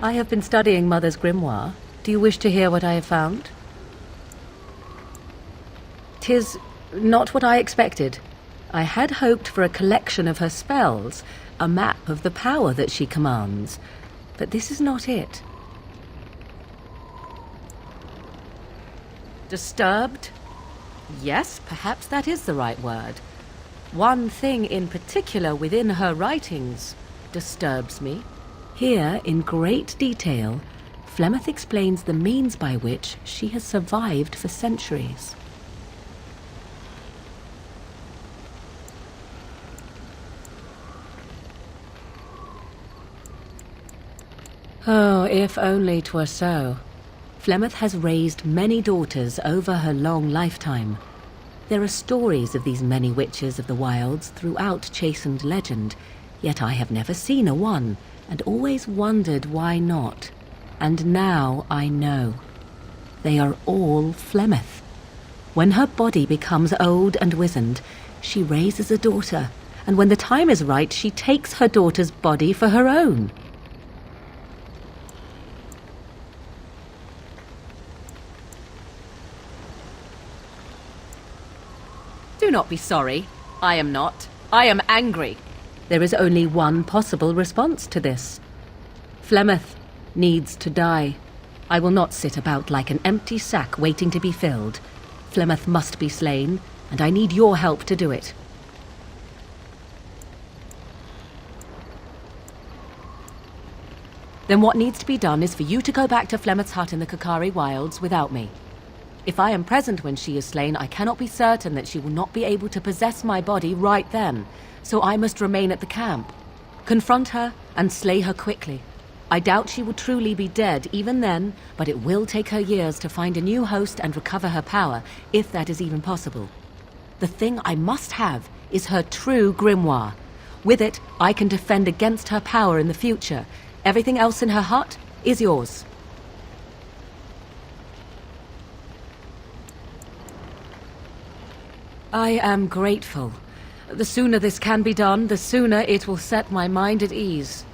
I have been studying Mother's grimoire. Do you wish to hear what I have found? 'Tis not what I expected. I had hoped for a collection of her spells, a map of the power that she commands, but this is not it. Disturbed? Yes, perhaps that is the right word. One thing in particular within her writings disturbs me. Here, in great detail, Flemeth explains the means by which she has survived for centuries. Oh, if only 'twere so. Flemeth has raised many daughters over her long lifetime. There are stories of these many witches of the wilds throughout chastened legend, yet I have never seen a one, and always wondered why not. And now I know. They are all Flemeth. When her body becomes old and wizened, she raises a daughter, and when the time is right, she takes her daughter's body for her own. Do not be sorry. I am not. I am angry. There is only one possible response to this. Flemeth needs to die. I will not sit about like an empty sack waiting to be filled. Flemeth must be slain, and I need your help to do it. Then what needs to be done is for you to go back to Flemeth's hut in the Kakari Wilds without me. If I am present when she is slain, I cannot be certain that she will not be able to possess my body right then, so I must remain at the camp. Confront her and slay her quickly. I doubt she will truly be dead even then, but it will take her years to find a new host and recover her power, if that is even possible. The thing I must have is her true grimoire. With it, I can defend against her power in the future. Everything else in her hut is yours. I am grateful. The sooner this can be done, the sooner it will set my mind at ease.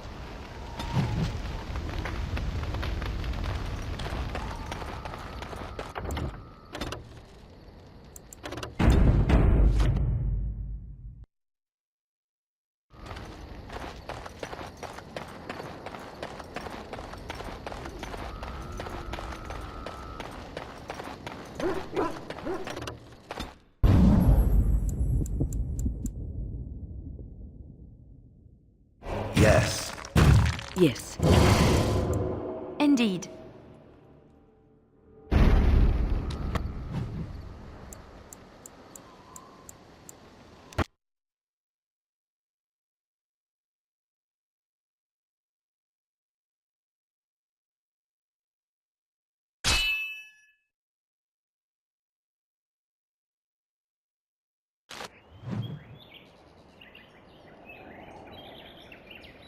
Yes. Yes. Indeed.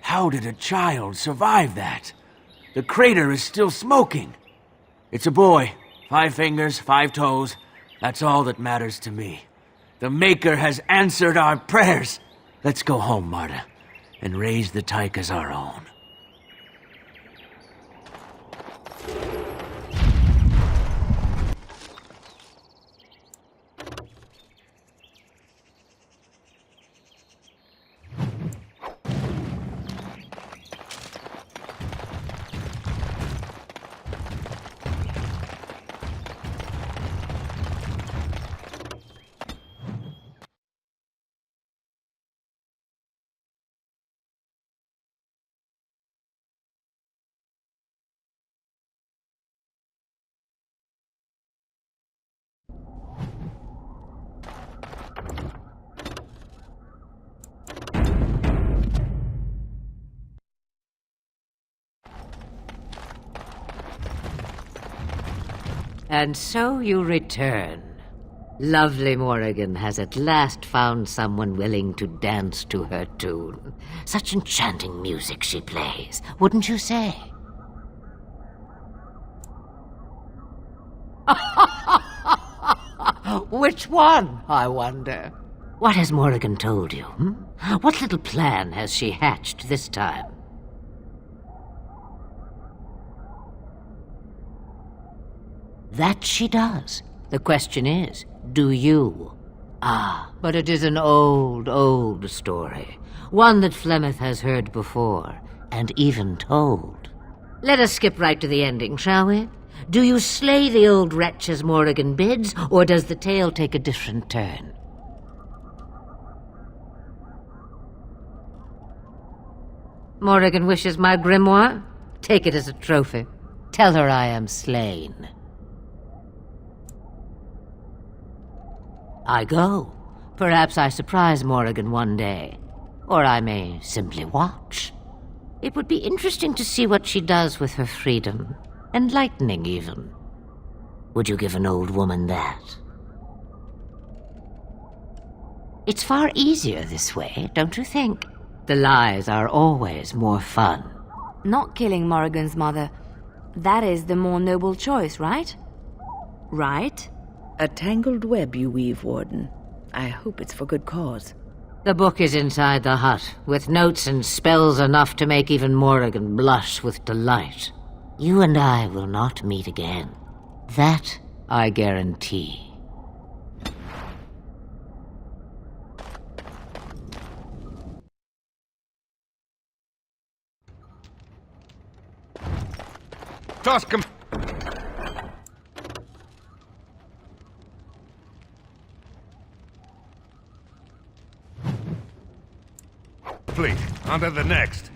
How did a child survive that? The crater is still smoking. It's a boy. 5 fingers, 5 toes. That's all that matters to me. The Maker has answered our prayers. Let's go home, Marta, and raise the tyke as our own. And so you return. Lovely Morrigan has at last found someone willing to dance to her tune. Such enchanting music she plays, wouldn't you say? Which one, I wonder? What has Morrigan told you? What little plan has she hatched this time? That she does. The question is, do you? Ah, but it is an old, old story. One that Flemeth has heard before, and even told. Let us skip right to the ending, shall we? Do you slay the old wretch as Morrigan bids, or does the tale take a different turn? Morrigan wishes my grimoire? Take it as a trophy. Tell her I am slain. I go. Perhaps I surprise Morrigan one day. Or I may simply watch. It would be interesting to see what she does with her freedom. Enlightening, even. Would you give an old woman that? It's far easier this way, don't you think? The lies are always more fun. Not killing Morrigan's mother. That is the more noble choice, right? Right? A tangled web you weave, Warden. I hope it's for good cause. The book is inside the hut, with notes and spells enough to make even Morrigan blush with delight. You and I will not meet again. That I guarantee. Tusk him! Please, on to the next.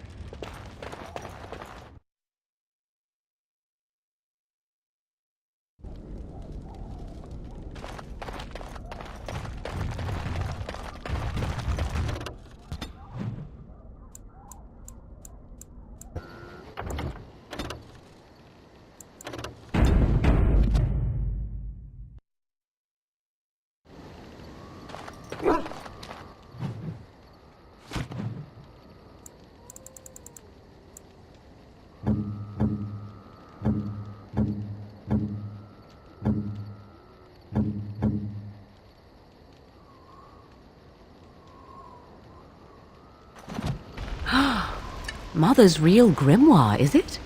Mother's real grimoire, is it?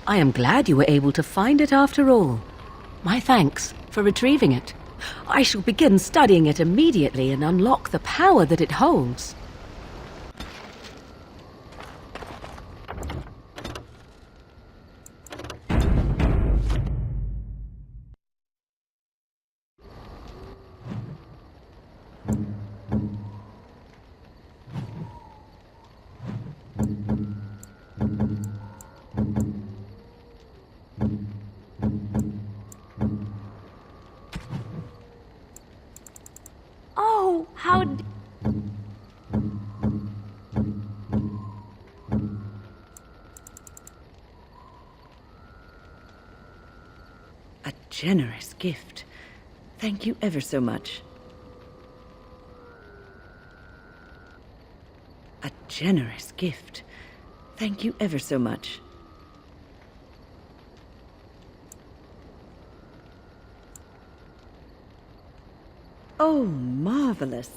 I am glad you were able to find it after all. My thanks for retrieving it. I shall begin studying it immediately and unlock the power that it holds. Oh, how A generous gift. Thank you ever so much. A generous gift. Thank you ever so much. Oh, marvelous.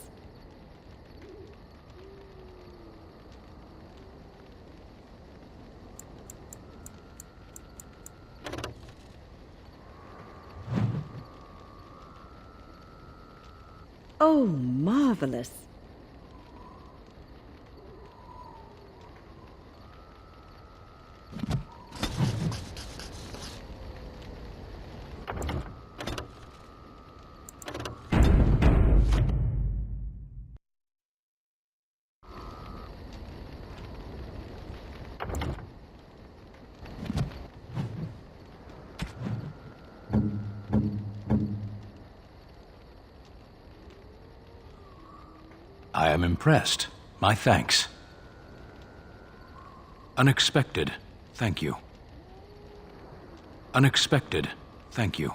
Oh, marvelous. I am impressed. My thanks. Unexpected. Thank you. Unexpected. Thank you.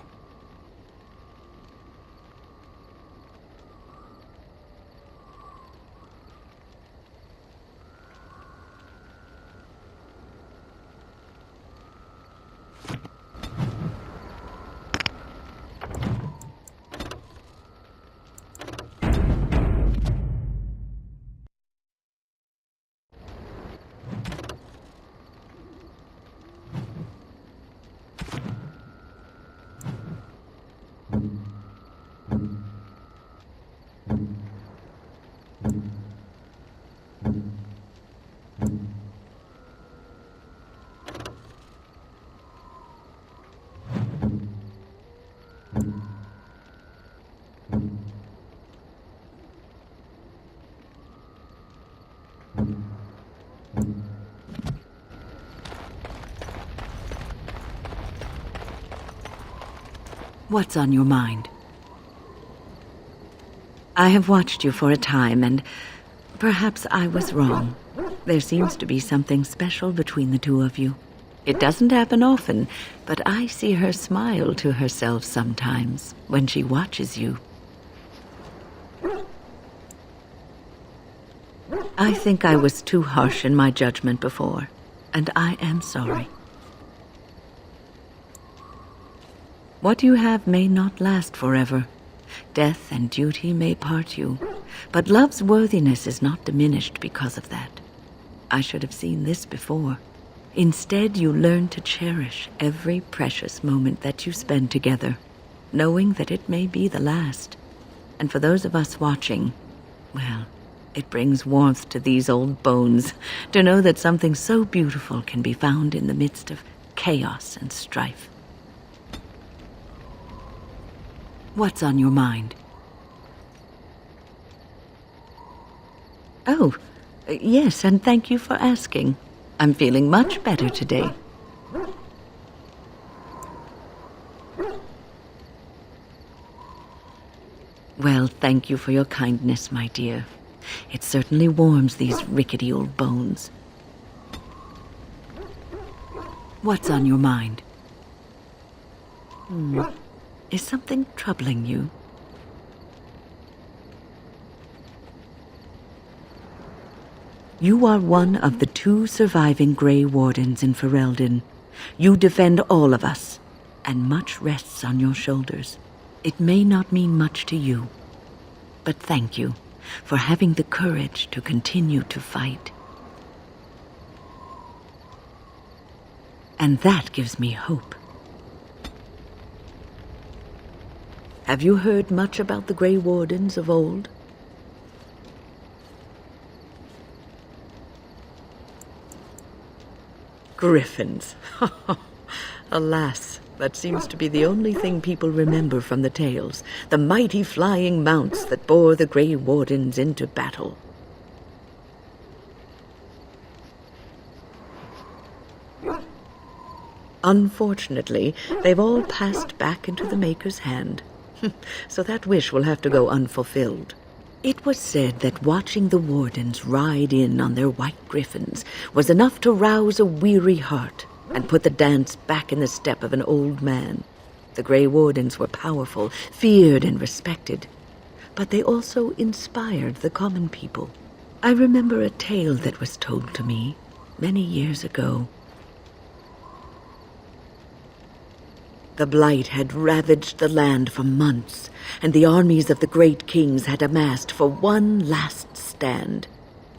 What's on your mind? I have watched you for a time, and perhaps I was wrong. There seems to be something special between the two of you. It doesn't happen often, but I see her smile to herself sometimes when she watches you. I think I was too harsh in my judgment before, and I am sorry. What you have may not last forever. Death and duty may part you, but love's worthiness is not diminished because of that. I should have seen this before. Instead, you learn to cherish every precious moment that you spend together, knowing that it may be the last. And for those of us watching, well, it brings warmth to these old bones to know that something so beautiful can be found in the midst of chaos and strife. What's on your mind? Oh, yes, and thank you for asking. I'm feeling much better today. Well, thank you for your kindness, my dear. It certainly warms these rickety old bones. What's on your mind? Is something troubling you? You are one of the 2 surviving Grey Wardens in Ferelden. You defend all of us, and much rests on your shoulders. It may not mean much to you, but thank you for having the courage to continue to fight. And that gives me hope. Have you heard much about the Grey Wardens of old? Griffins. Alas, that seems to be the only thing people remember from the tales. The mighty flying mounts that bore the Grey Wardens into battle. Unfortunately, they've all passed back into the Maker's hand. So that wish will have to go unfulfilled. It was said that watching the Wardens ride in on their white griffins was enough to rouse a weary heart and put the dance back in the step of an old man. The Grey Wardens were powerful, feared and respected, but they also inspired the common people. I remember a tale that was told to me many years ago. The blight had ravaged the land for months, and the armies of the great kings had amassed for one last stand.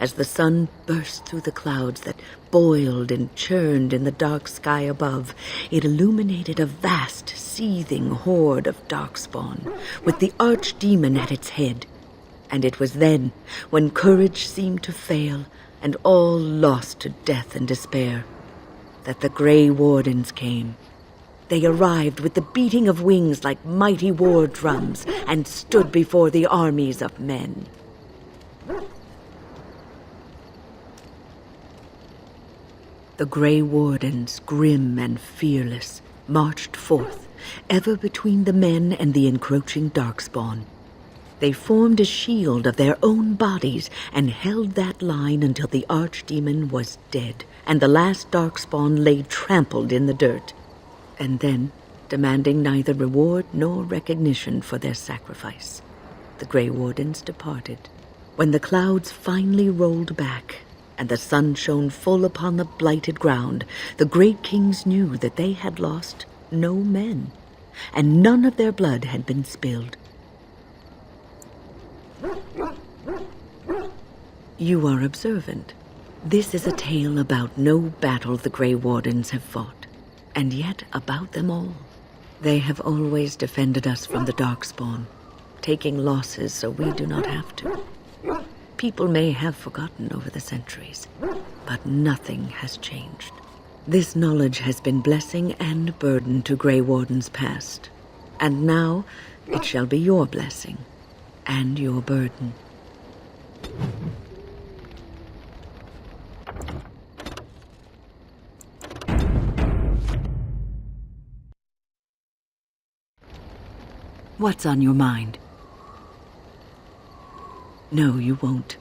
As the sun burst through the clouds that boiled and churned in the dark sky above, it illuminated a vast, seething horde of darkspawn, with the archdemon at its head. And it was then, when courage seemed to fail, and all lost to death and despair, that the Grey Wardens came. They arrived with the beating of wings like mighty war drums and stood before the armies of men. The Grey Wardens, grim and fearless, marched forth, ever between the men and the encroaching darkspawn. They formed a shield of their own bodies and held that line until the archdemon was dead and the last darkspawn lay trampled in the dirt. And then, demanding neither reward nor recognition for their sacrifice, the Grey Wardens departed. When the clouds finally rolled back and the sun shone full upon the blighted ground, the great kings knew that they had lost no men, and none of their blood had been spilled. You are observant. This is a tale about no battle the Grey Wardens have fought, and yet about them all. They have always defended us from the darkspawn, taking losses so we do not have to. people may have forgotten over the centuries, but nothing has changed. This knowledge has been blessing and burden to Grey Warden's past, and now it shall be your blessing and your burden. What's on your mind? No, you won't.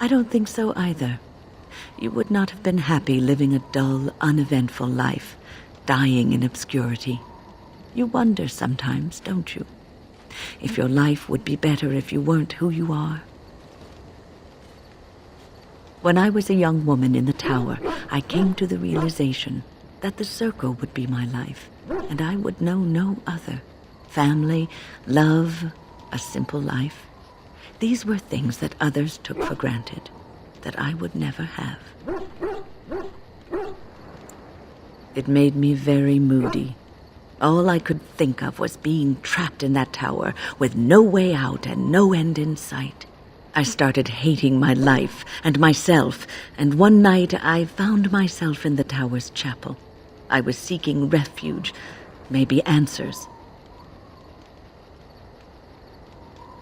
I don't think so either. You would not have been happy living a dull, uneventful life, dying in obscurity. You wonder sometimes, don't you? If your life would be better if you weren't who you are. When I was a young woman in the tower, I came to the realization that the circle would be my life, and I would know no other. Family, love, a simple life. These were things that others took for granted, that I would never have. It made me very moody. All I could think of was being trapped in that tower with no way out and no end in sight. I started hating my life and myself, and one night I found myself in the tower's chapel. I was seeking refuge, maybe answers.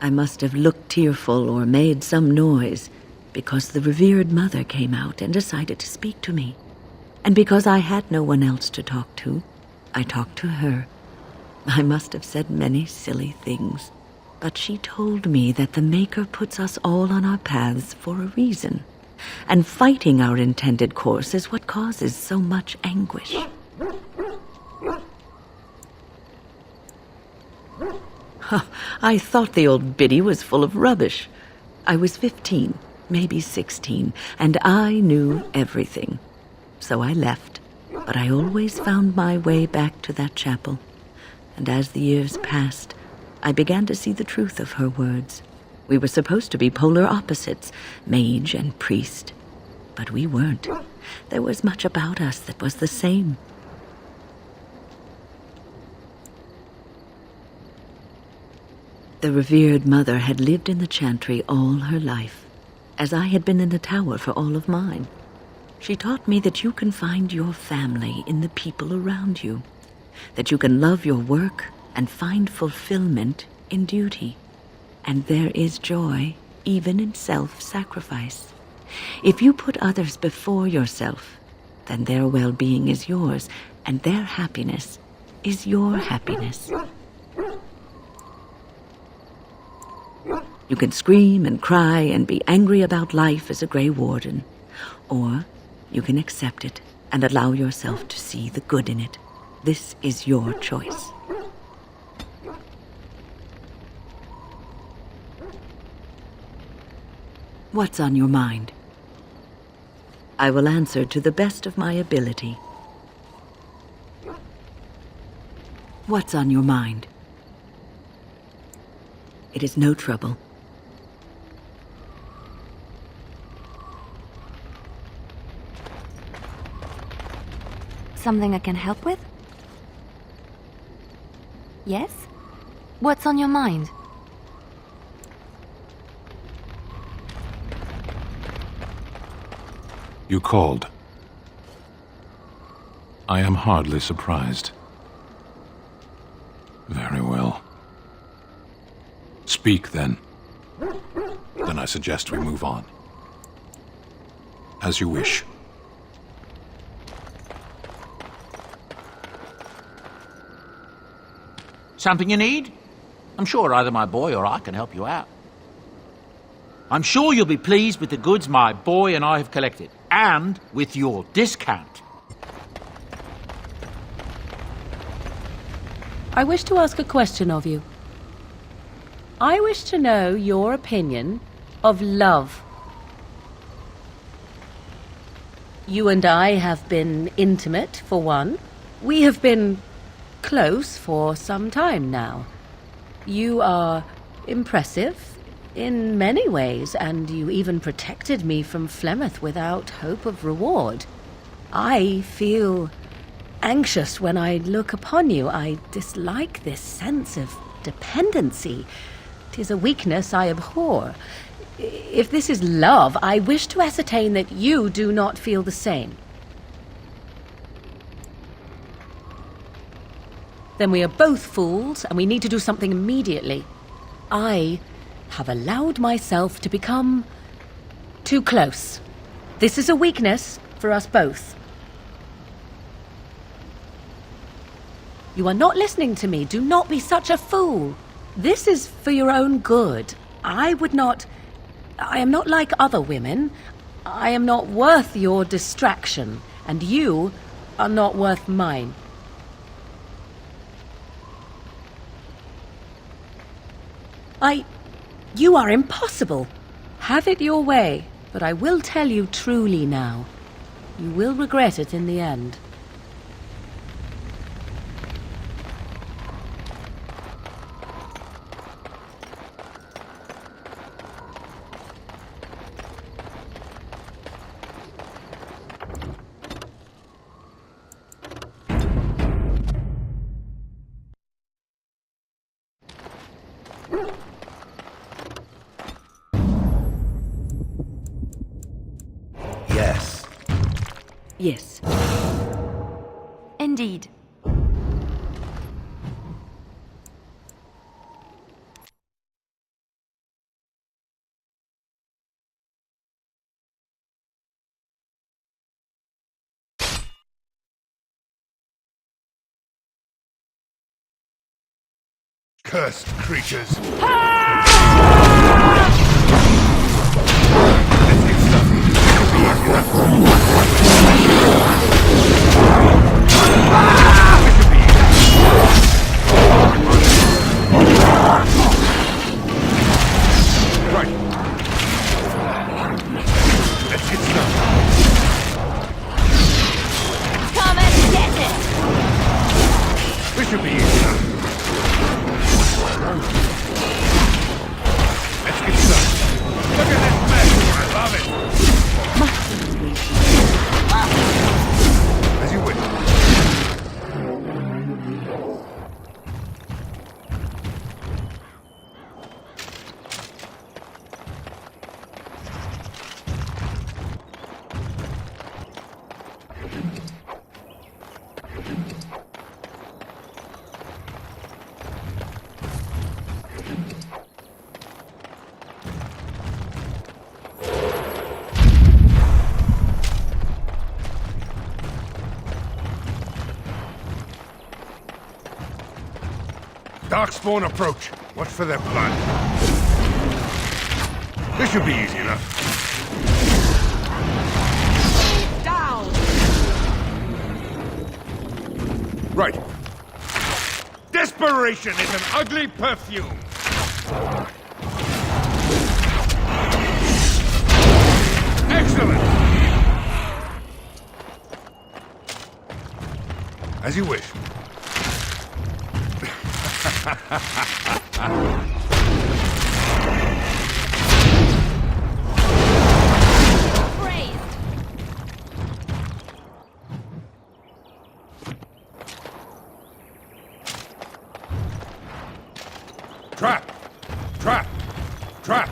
I must have looked tearful or made some noise, because the revered mother came out and decided to speak to me. And because I had no one else to talk to, I talked to her. I must have said many silly things, but she told me that the Maker puts us all on our paths for a reason, and fighting our intended course is what causes so much anguish. I thought the old biddy was full of rubbish. I was 15, maybe 16, and I knew everything. So I left, but I always found my way back to that chapel. And as the years passed, I began to see the truth of her words. We were supposed to be polar opposites, mage and priest. But we weren't. There was much about us that was the same. The revered mother had lived in the chantry all her life, as I had been in the tower for all of mine. She taught me that you can find your family in the people around you, that you can love your work and find fulfillment in duty, and there is joy even in self-sacrifice. If you put others before yourself, then their well-being is yours, and their happiness is your happiness. You can scream and cry and be angry about life as a Grey Warden, or you can accept it and allow yourself to see the good in it. This is your choice. What's on your mind? I will answer to the best of my ability. What's on your mind? It is no trouble. Something I can help with? Yes? What's on your mind? You called. I am hardly surprised. Very well. Speak, then. Then I suggest we move on. As you wish. Something you need? I'm sure either my boy or I can help you out. I'm sure you'll be pleased with the goods my boy and I have collected, and with your discount. I wish to ask a question of you. I wish to know your opinion of love. You and I have been intimate, for one. We have been close for some time now. You are impressive in many ways, and you even protected me from Flemeth without hope of reward. I feel anxious when I look upon you. I dislike this sense of dependency. 'Tis a weakness I abhor. If this is love, I wish to ascertain that you do not feel the same. Then we are both fools, and we need to do something immediately. I have allowed myself to become too close. This is a weakness for us both. You are not listening to me. Do not be such a fool. This is for your own good. I am not like other women. I am not worth your distraction, and you are not worth mine. You are impossible. Have it your way, but I will tell you truly now. You will regret it in the end. Yes. Yes. Indeed. Cursed creatures. Right. Let's get started. Come and get it! This should be easy enough. Let's get started. Look at this mess. I love it. As you wish. Darkspawn approach. Watch for their blood. This should be easy enough. Down! Right. Desperation is an ugly perfume. Excellent! As you wish. Trap! Trap! Trap!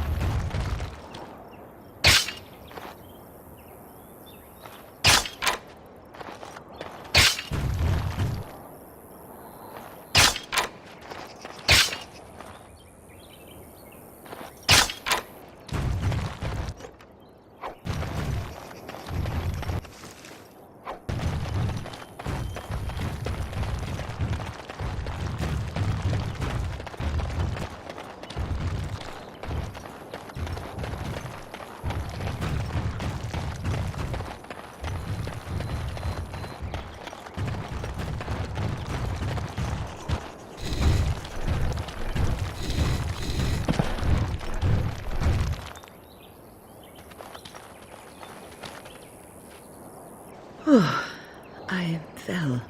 I fell.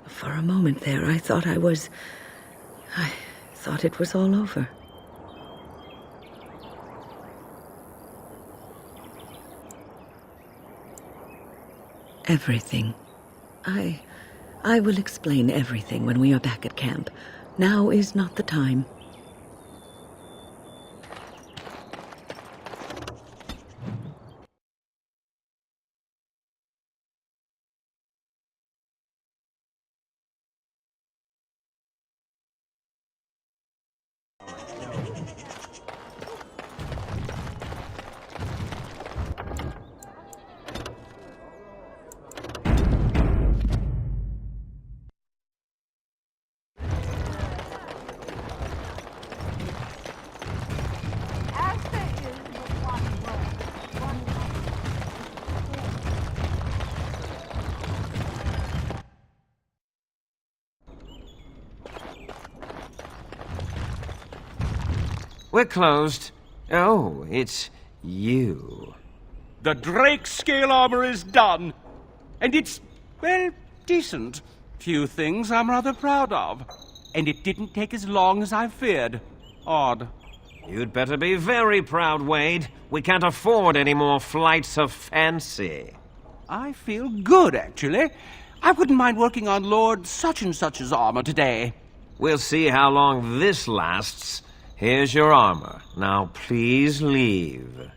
For a moment there, I thought it was all over. everything. I will explain everything when we are back at camp. Now is not the time. We're closed. Oh, it's you. The Drake scale armor is done. And it's, well, decent. Few things I'm rather proud of. And it didn't take as long as I feared. Odd. You'd better be very proud, Wade. We can't afford any more flights of fancy. I feel good, actually. I wouldn't mind working on Lord such-and-such's armor today. We'll see how long this lasts. Here's your armor. Now please leave.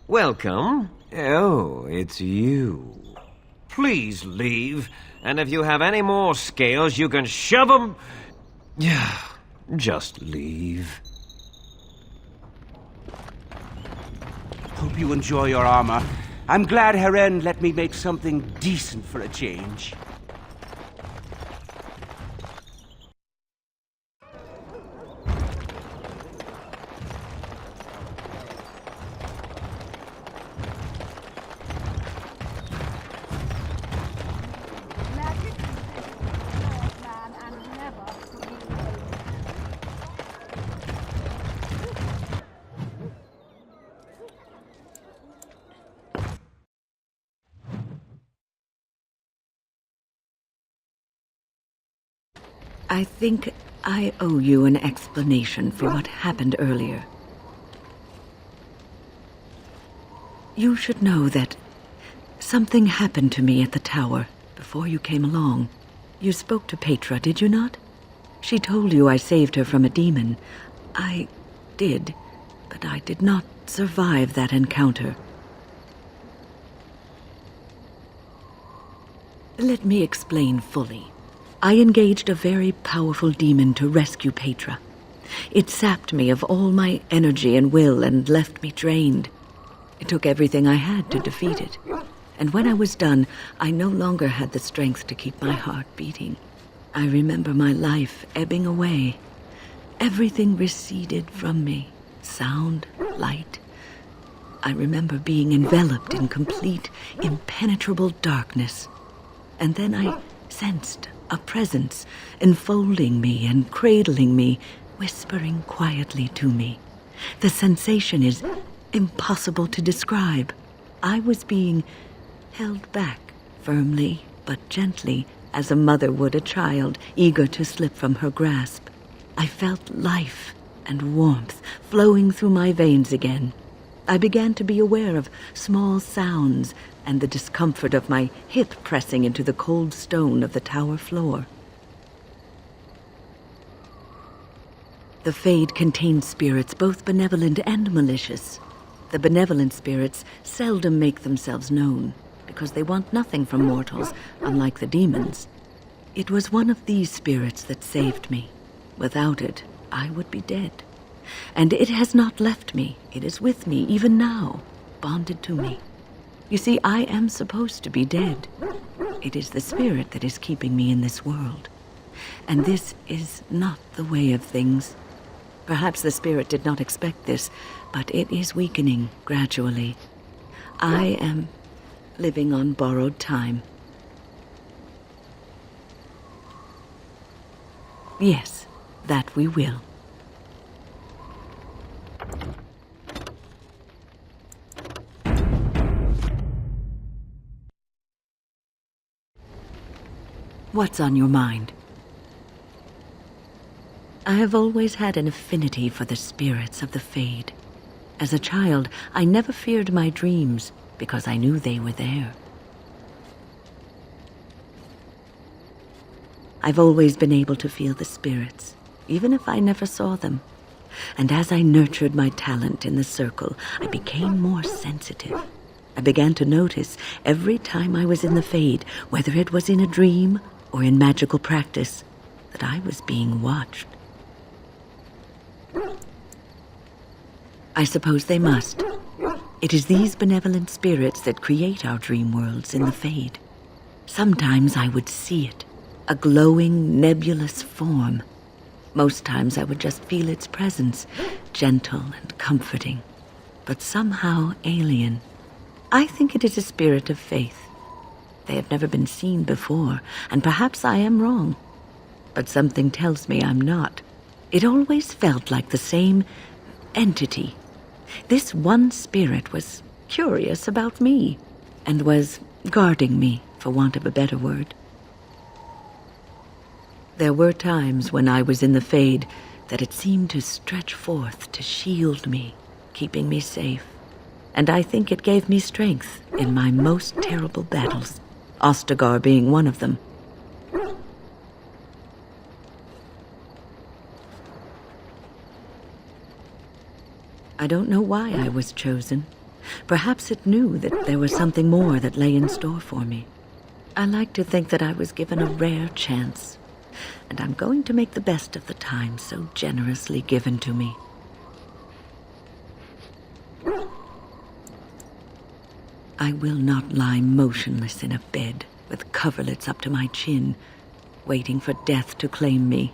Welcome. Oh, it's you. Please leave. And if you have any more scales, you can shove them. Just leave. Hope you enjoy your armor. I'm glad Heren let me make something decent for a change. I think I owe you an explanation for what happened earlier. You should know that something happened to me at the tower before you came along. You spoke to Petra, did you not? She told you I saved her from a demon. I did, but I did not survive that encounter. Let me explain fully. I engaged a very powerful demon to rescue Petra. It sapped me of all my energy and will and left me drained. It took everything I had to defeat it. And when I was done, I no longer had the strength to keep my heart beating. I remember my life ebbing away. Everything receded from me. Sound, light. I remember being enveloped in complete, impenetrable darkness. And then I sensed a presence enfolding me and cradling me, whispering quietly to me. The sensation is impossible to describe. I was being held back, firmly but gently, as a mother would a child, eager to slip from her grasp. I felt life and warmth flowing through my veins again. I began to be aware of small sounds and the discomfort of my hip pressing into the cold stone of the tower floor. The Fade contains spirits both benevolent and malicious. The benevolent spirits seldom make themselves known, because they want nothing from mortals, unlike the demons. It was one of these spirits that saved me. Without it, I would be dead. And it has not left me. It is with me, even now, bonded to me. You see, I am supposed to be dead. It is the spirit that is keeping me in this world. And this is not the way of things. Perhaps the spirit did not expect this, but it is weakening gradually. I am living on borrowed time. Yes, that we will. What's on your mind? I have always had an affinity for the spirits of the Fade. As a child, I never feared my dreams because I knew they were there. I've always been able to feel the spirits, even if I never saw them. And as I nurtured my talent in the circle, I became more sensitive. I began to notice every time I was in the Fade, whether it was in a dream or in magical practice, that I was being watched. I suppose they must. It is these benevolent spirits that create our dream worlds in the Fade. Sometimes I would see it, a glowing, nebulous form. Most times I would just feel its presence, gentle and comforting, but somehow alien. I think it is a spirit of faith. They have never been seen before, and perhaps I am wrong. But something tells me I'm not. It always felt like the same entity. This one spirit was curious about me, and was guarding me, for want of a better word. There were times when I was in the Fade that it seemed to stretch forth to shield me, keeping me safe. And I think it gave me strength in my most terrible battles, Ostagar being one of them. I don't know why I was chosen. Perhaps it knew that there was something more that lay in store for me. I like to think that I was given a rare chance, and I'm going to make the best of the time so generously given to me. I will not lie motionless in a bed with coverlets up to my chin, waiting for death to claim me.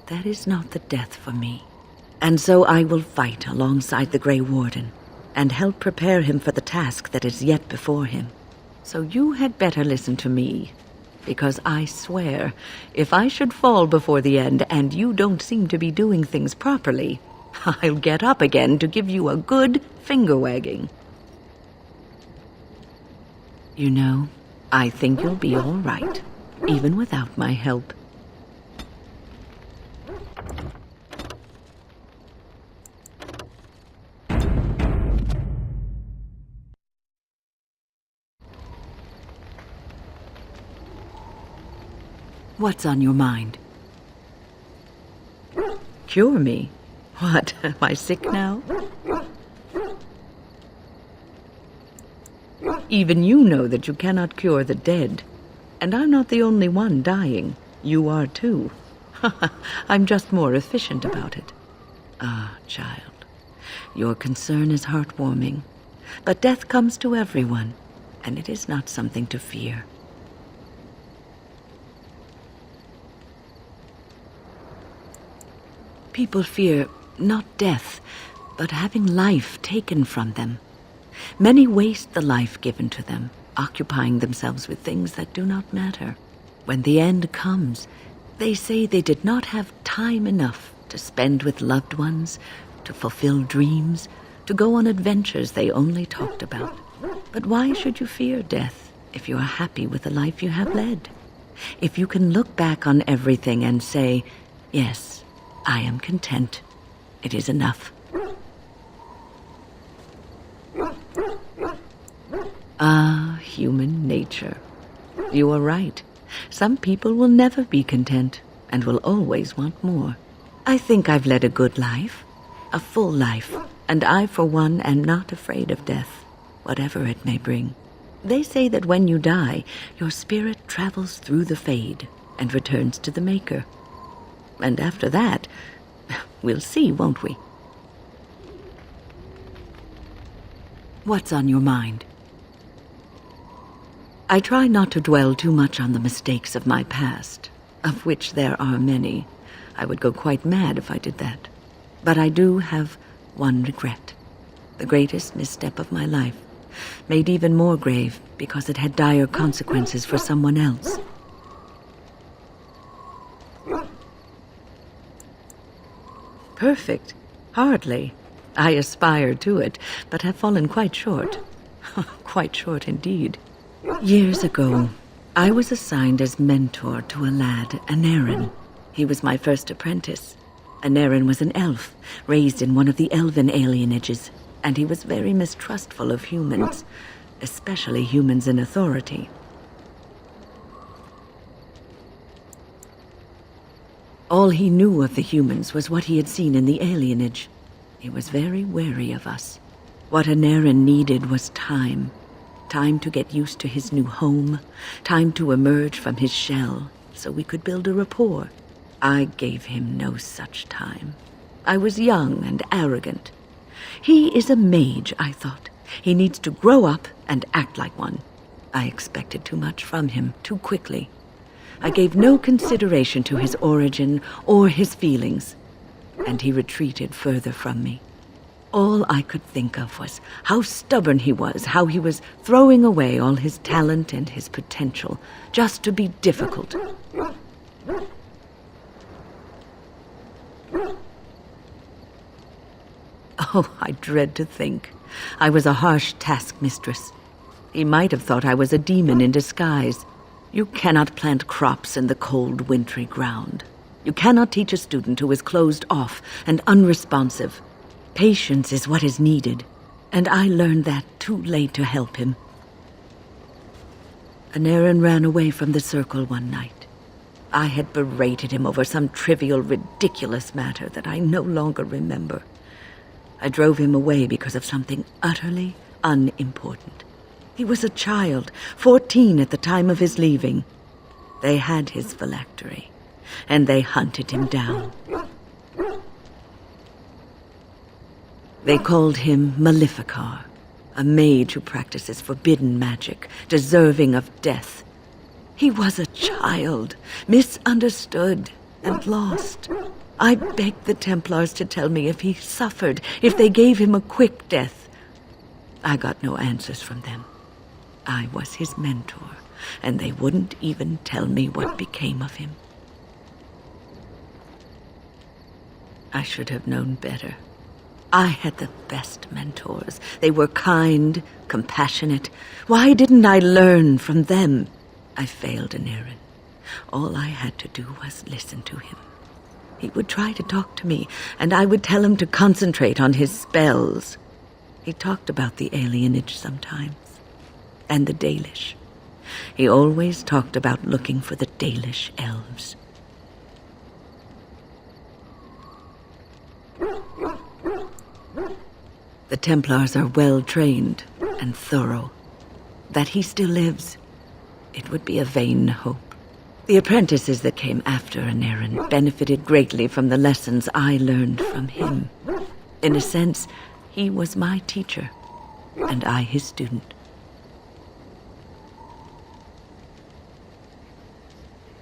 That is not the death for me. And so I will fight alongside the Grey Warden, and help prepare him for the task that is yet before him. So you had better listen to me, because I swear, if I should fall before the end and you don't seem to be doing things properly, I'll get up again to give you a good finger-wagging. You know, I think you'll be all right, even without my help. What's on your mind? Cure me? What, am I sick now? Even you know that you cannot cure the dead. And I'm not the only one dying. You are too. I'm just more efficient about it. Ah, child, your concern is heartwarming. But death comes to everyone, and it is not something to fear. People fear not death, but having life taken from them. Many waste the life given to them, occupying themselves with things that do not matter. When the end comes, they say they did not have time enough to spend with loved ones, to fulfill dreams, to go on adventures they only talked about. But why should you fear death if you are happy with the life you have led? If you can look back on everything and say, yes, I am content. It is enough. Ah, human nature. You are right. Some people will never be content and will always want more. I think I've led a good life, a full life, and I, for one, am not afraid of death, whatever it may bring. They say that when you die, your spirit travels through the fade and returns to the Maker. And after that, we'll see, won't we? What's on your mind? I try not to dwell too much on the mistakes of my past, of which there are many. I would go quite mad if I did that. But I do have one regret. The greatest misstep of my life, made even more grave because it had dire consequences for someone else. Perfect? Hardly. I aspired to it, but have fallen quite short. Quite short indeed. Years ago, I was assigned as mentor to a lad, Anarin. He was my first apprentice. Anarin was an elf, raised in one of the elven alienages, and he was very mistrustful of humans, especially humans in authority. All he knew of the humans was what he had seen in the alienage. He was very wary of us. What Anarin needed was time. Time to get used to his new home, time to emerge from his shell, so we could build a rapport. I gave him no such time. I was young and arrogant. He is a mage, I thought. He needs to grow up and act like one. I expected too much from him too quickly. I gave no consideration to his origin or his feelings, and he retreated further from me. All I could think of was how stubborn he was, how he was throwing away all his talent and his potential just to be difficult. Oh, I dread to think. I was a harsh taskmistress. He might have thought I was a demon in disguise. You cannot plant crops in the cold, wintry ground. You cannot teach a student who is closed off and unresponsive. Patience is what is needed, and I learned that too late to help him. Anarin ran away from the circle one night. I had berated him over some trivial, ridiculous matter that I no longer remember. I drove him away because of something utterly unimportant. He was a child, 14 at the time of his leaving. They had his phylactery, and they hunted him down. They called him Maleficar, a mage who practices forbidden magic, deserving of death. He was a child, misunderstood and lost. I begged the Templars to tell me if he suffered, if they gave him a quick death. I got no answers from them. I was his mentor, and they wouldn't even tell me what became of him. I should have known better. I had the best mentors. They were kind, compassionate. Why didn't I learn from them? I failed Anarin. All I had to do was listen to him. He would try to talk to me, and I would tell him to concentrate on his spells. He talked about the alienage sometimes, and the Dalish. He always talked about looking for the Dalish elves. The Templars are well-trained and thorough. That he still lives, it would be a vain hope. The apprentices that came after Anarin benefited greatly from the lessons I learned from him. In a sense, he was my teacher, and I his student.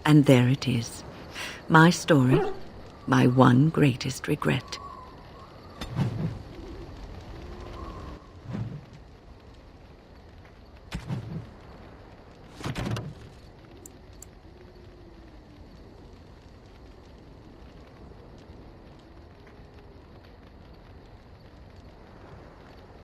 And there it is. My story, my one greatest regret.